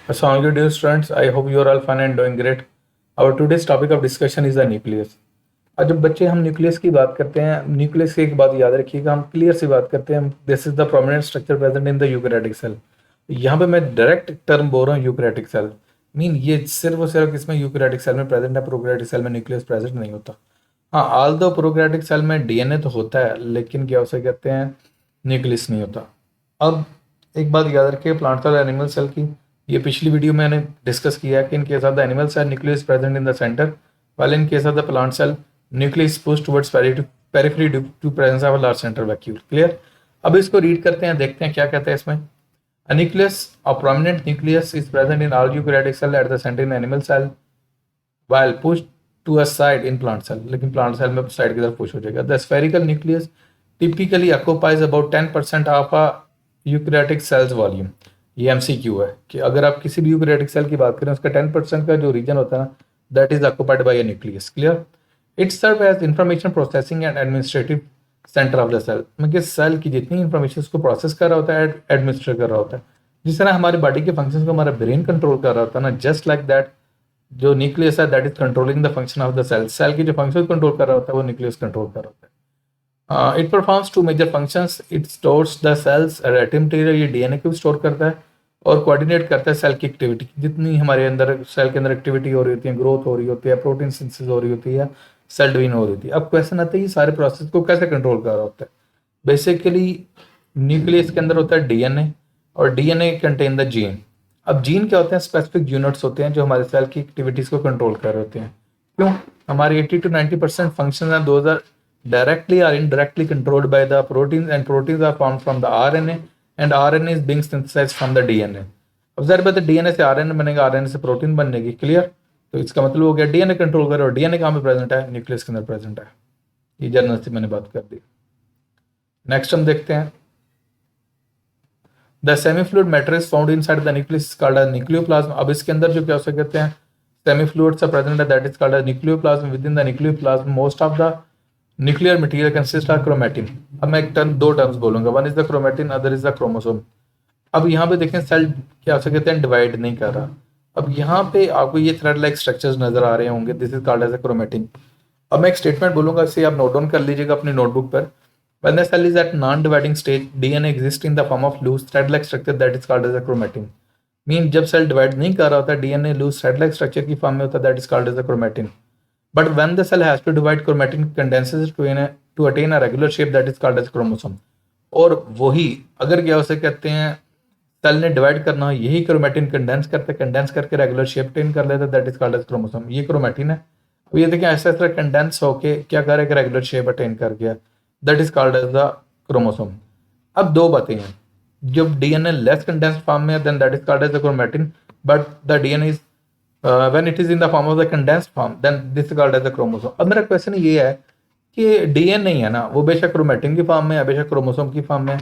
Assalamualaikum dear students, I hope you are all fine and doing great. Our today's topic of discussion is the nucleus. आज जब बच्चे हम nucleus की बात करते हैं, न्यूक्लियस की एक बात याद रखिएगा, हम क्लियर सी बात करते हैं, this is the prominent structure present in the eukaryotic cell. यहाँ पे मैं डायरेक्ट टर्म बोल रहा हूँ यूकैरियोटिक सेल, मीन ये सिर्फ और सिर्फ इसमें यूकैरियोटिक सेल में प्रेजेंट है, प्रोकैरियोटिक सेल में न्यूक्लियस प्रेजेंट नहीं होता। हाँ, ऑल दो प्रोकैरियोटिक सेल में डीएनए तो होता है, लेकिन क्या उसे कहते हैं, न्यूक्लियस नहीं होता। अब एक बात याद रखिए प्लांट सेल एनिमल सेल की, ये पिछली वीडियो में मैंने डिस्कस किया है कि in case of the animal cell nucleus present in the centre, while in case of the plant cell nucleus is pushed towards periphery due to presence of a large central vacuole। Clear. अब इसको read करते हैं, देखते हैं क्या कहते हैं इसमें। A nucleus, a prominent nucleus is present in all eukaryotic cell at the center in animal cell while pushed to a side in plant cell। लेकिन plant cell में साइड की तरफ पुश हो जाएगा। The spherical nucleus typically occupies about 10% of a eukaryotic cells volume। ये MCQ है कि अगर आप किसी भी यूकैरियोटिक सेल की बात करें, उसका 10% का जो रीजन होता है ना, that is occupied by a nucleus. Clear. It serve as information processing and administrative centre of the cell. मतलब सेल की जितनी इंफॉर्मेशन उसको प्रोसेस कर रहा होता है, एडमिनिस्ट्रेट कर रहा होता है। जिस तरह हमारी बॉडी के फंक्शंस को हमारा ब्रेन कंट्रोल कर रहा होता है ना, जस्ट लाइक दैट जो न्यूक्लियस है that is controlling the function of the cell. Cell की जो फंक्शन कंट्रोल कर रहा होता है वो न्यूक्लियस कंट्रोल कर रहा होता है। It performs two major functions. It stores the cell's hereditary material, ये डीएनए को स्टोर करता है और कोऑर्डिनेट करता है सेल की एक्टिविटी। जितनी हमारे अंदर सेल के अंदर एक्टिविटी हो रही होती है, ग्रोथ हो रही होती है, प्रोटीन सिंथेसिस हो रही होती है, सेल डिवीजन हो रही होती है। अब क्वेश्चन आता है ये सारे प्रोसेस को कैसे कंट्रोल कर रहा होता है। बेसिकली न्यूक्लियस के अंदर होता है डीएनए और डीएनए कंटेन द जीन। अब जीन क्या होते हैं, स्पेसिफिक यूनिट्स होते हैं जो हमारे सेल की एक्टिविटीज को कंट्रोल कर रहे होते हैं। क्यों, हमारे 80 to 90% फंक्शन है, those are directly or indirectly controlled by the proteins, and proteins are formed from the RNA and RNA is being synthesized from the DNA। अब जरा बात है, डीएनए से आरएनए बनेगा, आरएनए से प्रोटीन बनेगी। क्लियर। तो इसका मतलब हो गया डीएनए कंट्रोल करे, और डीएनए कहाँ पे प्रेजेंट है, न्यूक्लियस के अंदर प्रेजेंट है। ये जर्नल से मैंने बात कर दी। नेक्स्ट हम देखते हैं, the semi fluid matter is found inside the nucleus called as nucleoplasm. अब इसके अंदर जो क्या हो सकते हैं, सेमी फ्लूइड से प्रेजेंट है, that is called as nucleoplasm. Within the nucleoplasm most of the nuclear material consist of chromatin. अब मैं एक टर्म, दो टर्म्स बोलूंगा, one is the chromatin, other is the chromosome. अब यहाँ पे देखें सेल क्या हो कहते हैं, डिवाइड नहीं कर रहा। अब यहाँ पे आपको ये थ्रेड लाइक स्ट्रक्चर्स नजर आ रहे होंगे, this is called as a chromatin. अब मैं एक स्टेटमेंट बोलूंगा, इसे आप नोट डाउन कर लीजिएगा अपनी नोटबुक पर। When the cell is at non-dividing stage, DNA exists in the form of loose thread-like structure that is called as a chromatin। Mean जब सेल डिवाइड नहीं कर रहा होता, डीएनए लूज थ्रेड-like स्ट्रक्चर की फॉर्म में होता है, that is called as a chromatin. But when the cell has to divide, chromatin condenses to attain a regular shape that is called as chromosome। और वही अगर क्या उसे कहते हैं, सेल ने डिवाइड करना हो, यही क्रोमेटिन कंडेंस करते, कंडेंस करके रेगुलर शेप अटेन कर लेता, that is called as chromosome. ये क्रोमेटिन है। अब ये देखिए ऐसा ऐसा कंडेंस होके क्या करेगा, रेगुलर शेप अटेन कर गया, that is called as the chromosome. अब दो बातें हैं, जब डीएनए लेस कंडेंस्ड फॉर्म में है then that is called as the chromatin, but the DNA is when it is in the form of the condensed form then this is called as the chromosome. अब मेरा question ये है कि DNA नहीं है ना, वो बेशक क्रोमेटिन की फॉर्म में है, बेशक क्रोमोसोम की फॉर्म में है।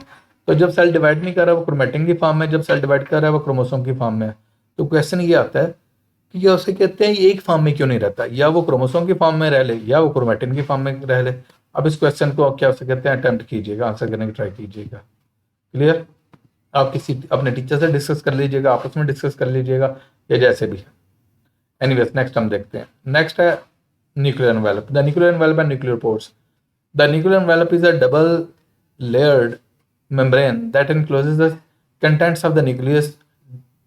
तो जब सेल डिवाइड नहीं कर रहा वो क्रोमेटिन की फॉर्म में, जब सेल डिवाइड कर रहा है वो क्रोमोसोम की फॉर्म में है। तो क्वेश्चन ये आता है कि क्या उसे कहते हैं ये एक फॉर्म में क्यों नहीं रहता, या वो क्रोमोसोम की फॉर्म में रह ले या वो क्रोमेटिन की फॉर्म में रह ले। अब इस क्वेश्चन को क्या उसे कहते हैं, अटेम्प्ट कीजिएगा, आंसर करने की ट्राई कीजिएगा। क्लियर। आप किसी अपने टीचर से डिस्कस कर लीजिएगा, आपस में डिस्कस कर लीजिएगा, या जैसे भी। एनीवेज नेक्स्ट हम देखते हैं, नेक्स्ट है nuclear envelope. The nuclear envelope and nuclear pores. The nuclear envelope is a double layered membrane that encloses the contents of the nucleus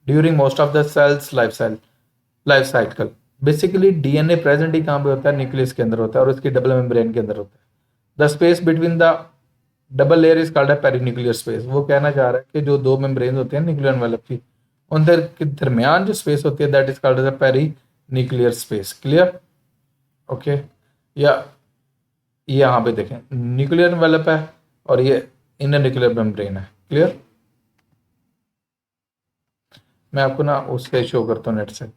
during most of the cell's life cycle। Basically DNA present ही कहाँ पे होता है, nucleus के अंदर होता है और उसकी डबल मेम्ब्रेन के अंदर होता है। The space between the double layer is called है पेरीन्यूक्लियर स्पेस। वो कहना चाह रहा है कि जो दो मेम्ब्रेन होते हैं न्यूक्लियर एनवेलप की, उन के दरमियान जो स्पेस होती है that is called as perinuclear space. Clear. Okay. या यहाँ पे देखें न्यूक्लियर एनवेलप है और ये इनर न्यूक्लियर मेम्ब्रेन है। क्लियर। मैं आपको ना उससे शो करता हूँ नेट से।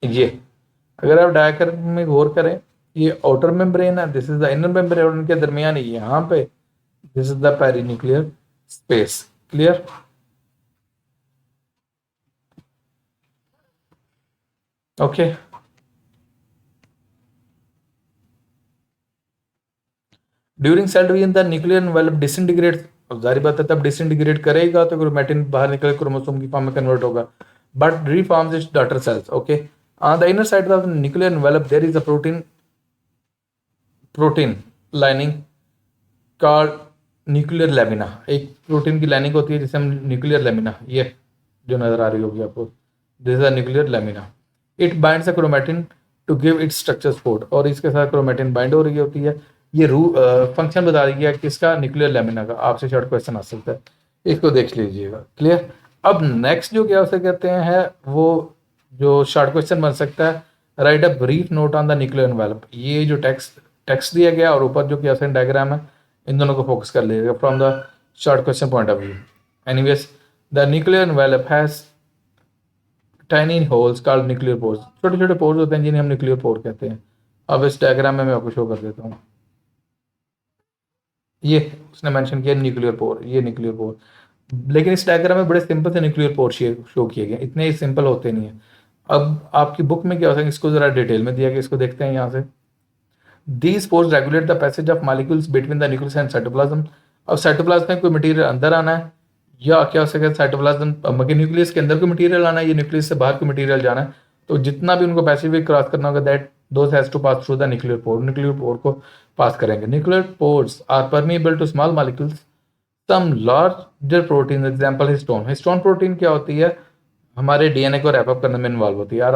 ये अगर आप डायग्राम में गौर करें, ये आउटर मेम्ब्रेन है, this is the inner membrane, और उनके दरमियान यहाँ पे this is the perinuclear space. Clear? Okay. During cell division the nuclear envelope disintegrate, अब जारी बात है तब डिसइंटीग्रेट करेगा तो क्रोमैटिन बाहर निकल क्रोमोसोम की फॉर्म में कन्वर्ट होगा, but reforms its daughter cells. Okay, on the inner side of the nuclear envelope there is a protein lining called nuclear lamina. एक प्रोटीन की लाइनिंग होती है जिसे हम न्यूक्लियर लेमिना, ये जो नजर आ रही होगी आपको, this is a nuclear lamina. It binds a chromatin to give its structure support, और इसके साथ क्रोमैटिन बाइंड हो रही होती है। ये फंक्शन बता दिया किसका, न्यूक्लियर लेमिना का। आपसे शॉर्ट क्वेश्चन आ सकता है, इसको देख लीजिएगा। क्लियर? अब नेक्स्ट जो क्या उसे कहते हैं वो जो शॉर्ट क्वेश्चन बन सकता है, right a brief note on the nuclear envelope. ये जो टेक्स्ट दिया गया और ऊपर जो क्या डायग्राम है, इन दोनों को फोकस कर लीजिएगा from the short question point of view. Anyways, the nuclear envelope has tiny holes called nuclear pores. छोटे छोटे पोर्स होते हैं जिन्हें हम न्यूक्लियर पोर कहते हैं। अब इस डायग्राम में मैं आपको शो कर देता हूँ, ये उसने मेंशन किया न्यूक्लियर पोर, ये न्यूक्लियर पोर। लेकिन इस डायग्राम में बड़े सिंपल से न्यूक्लियर पोर शो किए गए, इतने सिंपल होते नहीं है। अब आपकी बुक में क्या हो सकता है, इसको जरा डिटेल में दिया गया, इसको देखते हैं यहाँ से। These pores regulate the passage of molecules between the nucleus and cytoplasm. अब साइटोप्लाज्म में कोई मटेरियल अंदर आना है, या क्या हो सकता है साइटोप्लाज्म न्यूक्लियस के अंदर कोई मटेरियल आना है, या न्यूक्लियस से बाहर कोई मटेरियल जाना है, तो जितना भी उनको पैसेज वे क्रॉस करना होगा, that those has to pass through the nuclear pore. Nuclear pore को पास करेंगे। Nuclear pores are permeable to small molecules, some larger protein, example histone. Histone protein क्या होती है, हमारे डीएनए को रैप अप करने में इन्वॉल्व होती है। Are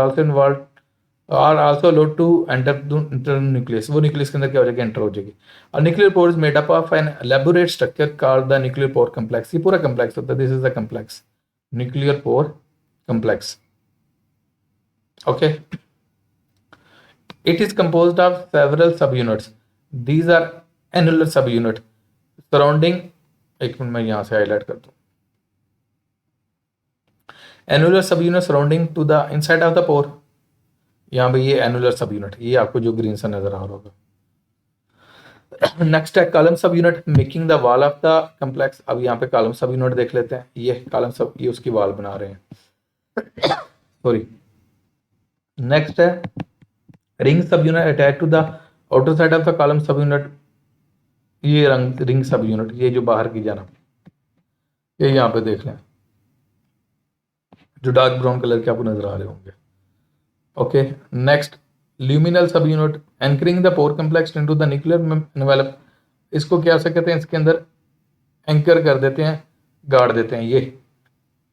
also allowed to enter nucleus, वो न्यूक्लियस के अंदर क्या हो जाएगी, एंटर हो जाएगी। और nuclear pore is made up of an elaborate structure called the nuclear pore complex. ये पूरा कम्प्लेक्स होता है, this is the complex, nuclear pore complex. Okay, it is composed of several subunits. These are annular subunit surrounding, एक minute मैं यहाँ से highlight कर दूँ, annular subunit surrounding to the inside of the pore। यहाँ पे ये एनुलर सब यूनिट, ये आपको जो ग्रीन सा नजर आ रहा होगा। नेक्स्ट है कॉलम सब unit making the wall of the complex. अब यहाँ पे कॉलम सब यूनिट देख लेते हैं, ये कॉलम सब, ये उसकी वॉल बना रहे हैं। सॉरी। नेक्स्ट है ring subunit attach to the outer side of the column subunit. ये रिंग सब यूनिट, ये जो बाहर की जाना, ये यहाँ पे देख लें, जो डार्क ब्राउन कलर के आपको नजर आ रहे होंगे। Okay, next luminal subunit anchoring the pore complex into the nuclear envelope. इसको क्या से कहते हैं, इसके अंदर एंकर कर देते हैं, गाड़ देते हैं। ये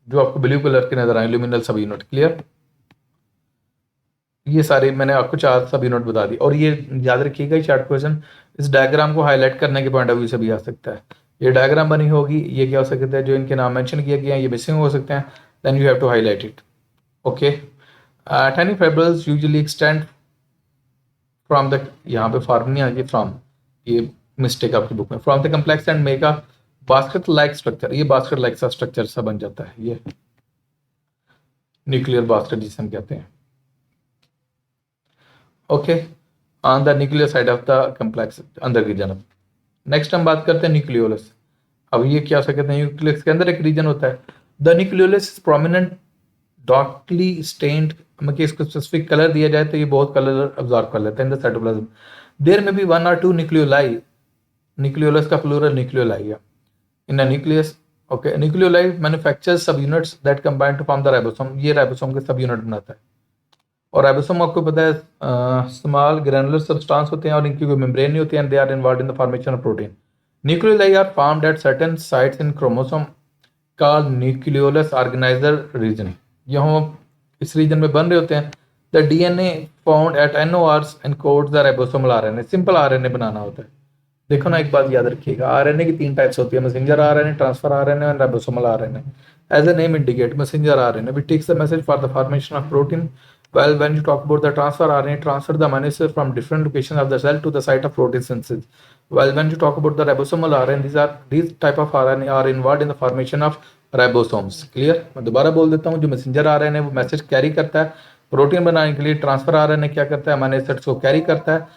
जो आपको ब्लू कलर के नजर आए ल्यूमिनल सब यूनिट। क्लियर? ये सारे मैंने आपको 4 सब यूनिट बता दी। और ये याद रखिएगा, ये चार्ट क्वेश्चन इस डायग्राम को हाईलाइट करने के पॉइंट ऑफ व्यू से भी आ सकता है। ये डायग्राम बनी होगी, ये क्या हो सकता है, जो इनके नाम मेंशन किए गए हैं ये मिसिंग हो सकते हैं, then you have to highlight it. Okay, tiny fibrils usually extend from the, यहाँ पे फॉर्म नहीं आ गई फ्रॉम, ये मिस्टेक आपकी बुक में, from the complex and make a basket like structure. ये बास्केट लाइक सा स्ट्रक्चर सा बन जाता है, ये न्यूक्लियर बास्केट जिसे हम कहते हैं। Okay, on the nuclear side of the complex, अंदर की जानब। नेक्स्ट हम बात करते हैं न्यूक्लियोलस। अब ये क्या कहते हैं, न्यूक्लियस के अंदर एक रीजन होता है, the nucleolus is prominent darkly stained. मतलब इसको स्पेसिफिक कलर दिया जाए तो ये बहुत कलर अब्जॉर्ब कर लेता है इन द साइटोप्लाज्म। देयर में भी 1 or 2 न्यूक्लियोलाई, न्यूक्लियोलस का प्लूरल न्यूक्लियोलाई है in a nucleus. Okay, nucleoli manufactures subunits that combine to form the ribosome. ये राइबोसोम के सब यूनिट बनाता है। और राइबोसोम आपको पता है स्मॉल ग्रैनुलर सब्सटेंस होते हैं और इनकी कोई मेम्ब्रेन नहीं होती है, and they are involved in the formation of protein. Nucleoli are formed at certain sites in chromosome called nucleolus organiser region. यहाँ इस रीजन में बन रहे होते हैं। The DNA found at NORs encodes the ribosomal RNA. Simple RNA बनाना होता है। देखो ना, एक बात याद रखिएगा, आरएनए की 3 टाइप्स होती है, मैसेंजर आरएनए, ट्रांसफर आरएनए और ribosomal RNA. As the name indicate, messenger RNA which takes the message for the formation of protein, while when you talk about the transfer RNA, transfer the amino acid from different locations of the cell to the site of protein synthesis. While when you talk about the ribosomal RNA, these type of RNA are involved in the formation of ribosomes. Clear? मैं दोबारा बोल देता हूँ, जो messenger RNA वो message carry करता है, protein बनाने के लिए ट्रांसफर आरएनए क्या करता है, अमीनो एसिड्स को कैरी करता है,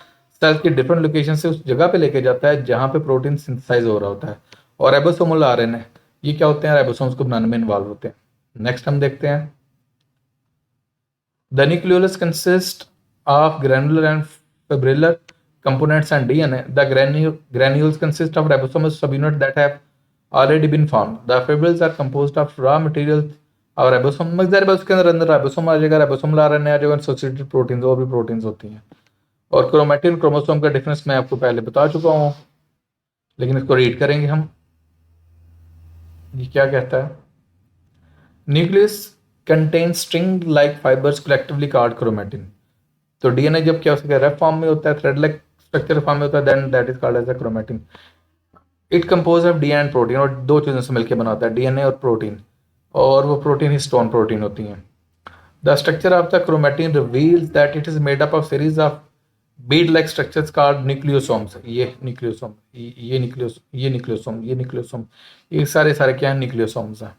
सेल की डिफरेंट लोकेशन से उस जगह पे लेके जाता है जहां पे प्रोटीन सिंथेसाइज हो रहा होता है। और राइबोसोमल आरएनए ये क्या होते हैं, राइबोसोम्स को बनाने में इन्वॉल्व होते हैं। नेक्स्ट हम देखते हैं, the nucleolus consist of granular and fibrillar components and DNA. The granules consist of ribosomal subunits that have already been formed. The fibrils are composed of raw materials और ribosome उसके अंदर ribosome आ जाएगा, ribosomal RNA आ जाएगा, associated proteins और भी proteins होती हैं। और क्रोमैटिन क्रोमोसोम का डिफरेंस मैं आपको पहले बता चुका हूँ, लेकिन इसको रीड करेंगे हम। ये क्या कहता है, nucleus contains string like fibres collectively called chromatin. तो डीएनए जब क्या होता है, रेप फॉर्म में होता है, थ्रेड लाइक स्ट्रक्चर फॉर्म में होता है, then that is called as a chromatin. It compose of DNA and protein, और दो चीज़ों से मिलकर बनाता है, डीएनए और प्रोटीन, और वो प्रोटीन हिस्टोन प्रोटीन होती हैं। The structure of the chromatin reveals that it is made up of series of bead like structures called nucleosomes. ये न्यूक्लियोसोम, ये न्यूक्लियोसोम, ये सारे क्या है, न्यूक्लियोसोम्स हैं।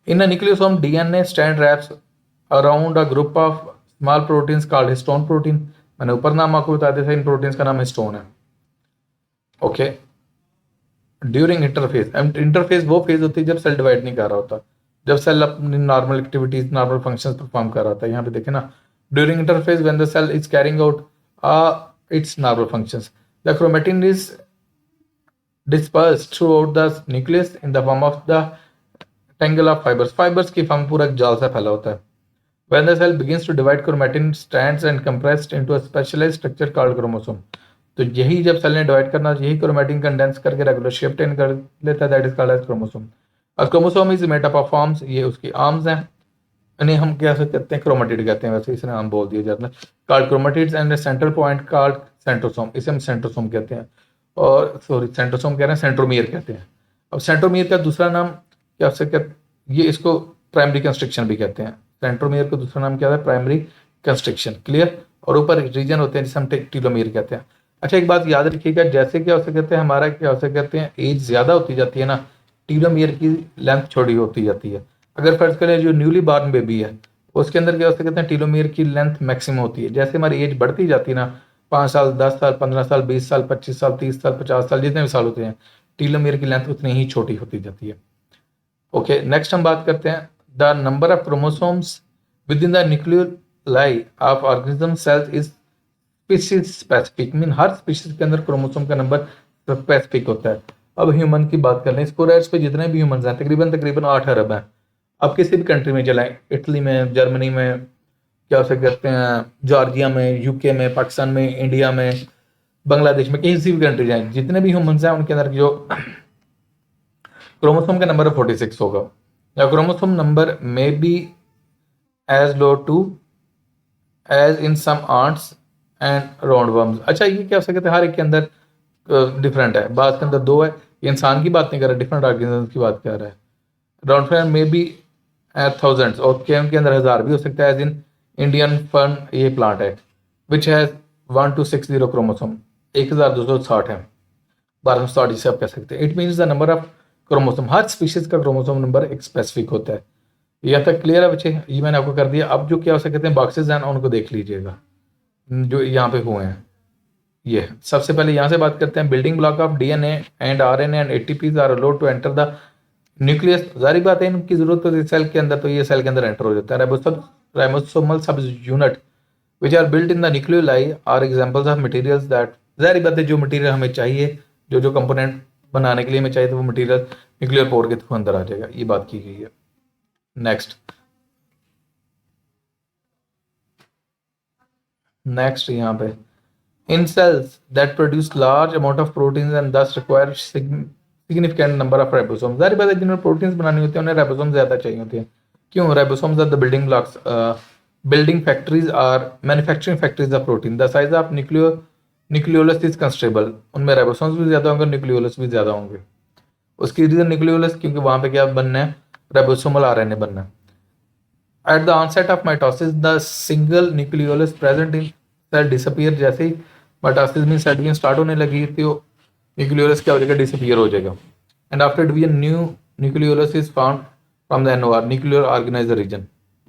In a nucleosome DNA strand wraps around a group of small proteins called histone protein. मैंने ऊपर नाम आपको बता दिया था, इन प्रोटीन्स का नाम हिस्टोन है। ओके, ड्यूरिंग इंटरफेज वो फेज होती है जब सेल डिवाइड नहीं कर रहा होता, जब सेल अपनी normal activities normal functions perform कर रहा था। यहाँ पे देखे ना, during interphase when the cell is carrying out its normal functions, the chromatin is dispersed throughout the nucleus in the form of the tangle of fibres की form पूरा जाल सा फैला होता है। When the cell begins to divide, chromatin stands and compressed into a specialized structure called chromosome. तो यही जब सेल ने डिवाइड करना, यही क्रोमैटिन कंडेंस करके रेगुलर शेप टेन कर लेता है, that is called as chromosome. और chromosome is made up of arms, ये उसकी आर्म्स हैं, इन्हें हम क्या कहते हैं, क्रोमेटिड कहते हैं, वैसे इसे नाम बोल दिया जाता है, called chromatids and central point called centrosome, इसे हम सेंट्रोसोम कहते हैं, और सॉरी सेंट्रोसोम कह रहे हैं, सेंट्रोमियर कहते हैं। अब सेंट्रोमियर का दूसरा नाम क्या कहते, ये इसको प्राइमरी कंस्ट्रक्शन भी कहते हैं। सेंट्रोमियर का दूसरा नाम क्या है, प्राइमरी कंस्ट्रक्शन, क्लियर। और ऊपर रीजन होते हैं जिसे हम टीलोमियर कहते हैं। अच्छा, एक बात याद रखिएगा, जैसे क्या हो सकते हैं, हमारा क्या हो सकते हैं, एज ज्यादा होती जाती है ना, टीलोमियर की लेंथ छोटी होती जाती है। अगर फर्ज करें जो न्यूली बॉर्न बेबी है, उसके अंदर क्या हो सकते हैं, टीलोमियर की लेंथ मैक्सिमम होती है। जैसे हमारी एज बढ़ती जाती है ना, 5 साल, 10 साल, 15 साल, 20 साल, 25 साल, 30 साल, 50 साल, जितने भी साल होते हैं, टीलोमियर की लेंथ उतनी ही छोटी होती जाती है। ओके, नेक्स्ट हम बात करते हैं, the number of chromosomes with in the nucleoli of organism sales is species specific. Mean her species के अंदर क्रोमोसोम का नंबर स्पेसिफिक होता है। अब ह्यूमन की बात कर लें, इस पूरे अर्थ पे जितने भी ह्यूमन हैं तकरीबन 8 अरब हैं। अब किसी भी कंट्री में चलाएं, इटली में, जर्मनी में, क्या उसे कहते हैं, जॉर्जिया में, यूके में, पाकिस्तान में, इंडिया में, बांग्लादेश में, किसी भी कंट्री जाए, जितने भी ह्यूमन हैं उनके अंदर जो क्रोमोसोम का नंबर 46 होगा। या chromosome number may be as low two as in some ants and roundworms. अच्छा, ये क्या हो सकते हैं, हर एक के अंदर डिफरेंट है, बात के अंदर 2 है। ये इंसान की बात नहीं कर रहा, डिफरेंट ऑर्गेनिज्म की बात कर रहा है। राउंडवर्म मे बी थाउजेंड्स, और के उनके अंदर 1000 भी हो सकता है, एज इन इंडियन फर्न, ये प्लांट है, विच हैज 1260 क्रोमोसोम, 1260 है, 1260 जिसे आप कह सकते हैं। It means the number of chromosome, her species का क्रोमोसोम नंबर एक स्पेसिफिक होता है। यह तक क्लियर है बच्चे, ये मैंने आपको कर दिया। अब जो क्या हो सकते हैं बॉक्सेज हैं उनको देख लीजिएगा जो यहाँ पे हुए हैं। ये सबसे पहले यहाँ से बात करते हैं, building block of DNA and RNA and ATPs are allowed to enter the nucleus. जारी बात है, इनकी जरूरत होती है सेल के अंदर, तो ये सेल के अंदर एंटर हो जाता है। Ribosomal subunit which are built in the nucleoli are examples of materials that, जारी बात है जो मटेरियल हमें चाहिए, जो कंपोनेंट बनाने के लिए हमें चाहिए, तो वो मटेरियल न्यूक्लियर पोर के थ्रू अंदर आ जाएगा, ये बात की गई है। नेक्स्ट यहाँ पे, in cells that produce large amount of proteins and thus require significant number of ribosomes. जाहिर बात है जिन्होंने प्रोटीन्स बनानी होती है उन्हें राइबोसोम ज्यादा चाहिए होती है। क्यों? Ribosomes are the building blocks, building factories are manufacturing factories of protein. The size of nucleolus is considerable, उनमें राइबोसोम्स भी ज्यादा होंगे, न्यूक्लियोलस भी ज्यादा होंगे। उसकी रीजन न्यूक्लियोलस, क्योंकि वहां पे क्या बनना है, राइबोसोमल आरएनए बनना है। At the onset of mitosis the single nucleolus present in cell disappear. जैसे ही माइटोसिस में सेल डिवीजन स्टार्ट होने लगी तो न्यूक्लियोलस क्या हो जाएगा, डिसअपीयर हो जाएगा। And after division new nucleolus is found from the NOR, nuclear organiser region.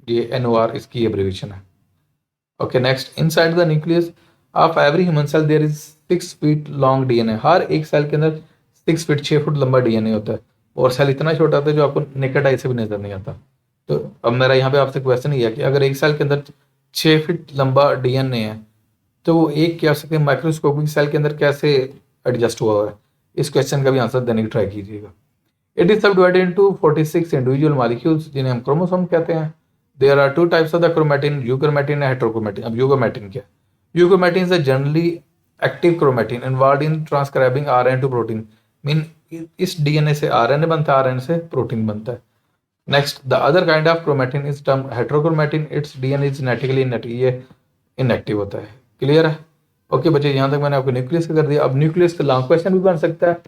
ये NOR इसकी एब्रीविएशन है। Okay next, inside the nucleus of every human cell there is 6 feet long DNA। हर एक सेल के अंदर 6 foot लंबा DNA होता है और सेल इतना छोटा होता है जो आपको नेकेड आई से भी नजर नहीं आता। तो अब मेरा यहाँ पे आपसे क्वेश्चन ये है कि अगर एक सेल के अंदर 6 फीट लंबा DNA है तो वो एक क्या सकते हैं माइक्रोस्कोपिक सेल के अंदर कैसे एडजस्ट हुआ है? इस क्वेश्चन का भी आंसर देने की ट्राई कीजिएगा। It is subdivided into 46 individual molecules जिन्हें हम क्रोमोसोम कहते हैं। There are 2 types of the chromatin, euchromatin and heterochromatin. अब यूक्रोमैटिन क्या है? Euchromatin is a generally active chromatin involved in transcribing RNA to protein. Mean इस DNA से RNA बनता है, RNA से प्रोटीन बनता है। Next, the other kind of chromatin is term heterochromatin, it's DNA is genetically inactive होता है। Clear है? ओके बच्चे, यहाँ तक मैंने आपको न्यूक्लियस का कर दिया। अब न्यूक्लियस का लॉन्ग क्वेश्चन भी बन सकता है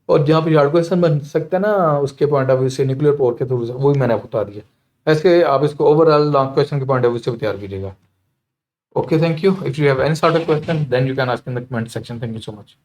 और जहाँ पे शॉर्ट क्वेश्चन बन सकता है ना उसके पॉइंट ऑफ व्यू से न्यूक्लियर पोर के थ्रू से, वो भी मैंने आपको बता दिया। ऐसे आप इसको ओवरऑल लॉन्ग क्वेश्चन के पॉइंट ऑफ व्यू से भी तैयार कीजिएगा। Okay, thank you. If you have any sort of question then you can ask in the comment section. Thank you so much.